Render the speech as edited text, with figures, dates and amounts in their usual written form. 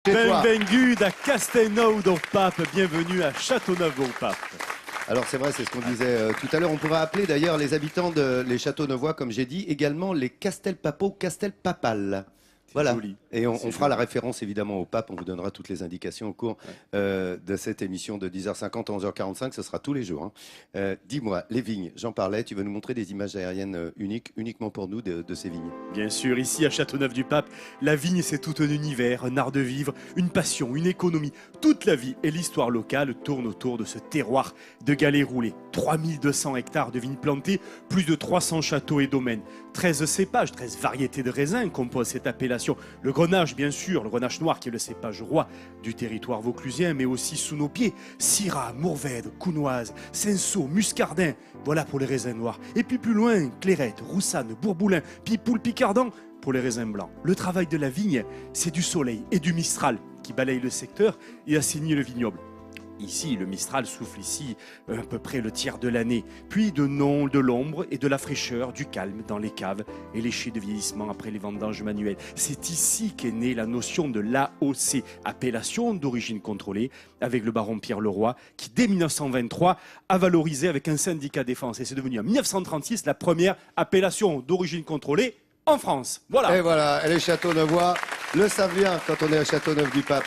Benvenue à Castelnau do Pape, bienvenue à Châteauneuf au Pape. Alors c'est vrai, c'est ce qu'on disait tout à l'heure. On pourrait appeler d'ailleurs les habitants les Châteaunevois, comme j'ai dit, également les Castelpapo, Castelpapal. Voilà. Joli. Et on fera joli. la référence évidemment au pape. On vous donnera toutes les indications au cours de cette émission de 10h50 à 11h45. Ce sera tous les jours. Dis-moi, les vignes, j'en parlais. Tu veux nous montrer des images aériennes uniquement pour nous de ces vignes? Bien sûr, ici à Châteauneuf-du-Pape, la vigne c'est tout un univers, un art de vivre, une passion, une économie. Toute la vie et l'histoire locale tournent autour de ce terroir de galets roulés. 3200 hectares de vignes plantées, plus de 300 châteaux et domaines. 13 cépages, 13 variétés de raisins composent cette appellation. Le grenache, bien sûr, le grenache noir qui est le cépage roi du territoire vauclusien, mais aussi sous nos pieds, Syrah, Mourvèdre, Counoise, Cinsault, Muscardin. Voilà pour les raisins noirs. Et puis plus loin, Clairette, Roussanne, Bourboulin, Pipoule, Picardon pour les raisins blancs. Le travail de la vigne, c'est du soleil et du mistral qui balaye le secteur et assainit le vignoble. Ici, le Mistral souffle ici à peu près le tiers de l'année. Puis de l'ombre et de la fraîcheur, du calme dans les caves et les chais de vieillissement après les vendanges manuelles. C'est ici qu'est née la notion de l'AOC, appellation d'origine contrôlée, avec le baron Pierre Leroy, qui dès 1923 a valorisé avec un syndicat défense. Et c'est devenu en 1936 la première appellation d'origine contrôlée en France. Voilà. Et voilà, les Châteaunevois le savent bien quand on est à Châteauneuf-du-Pape.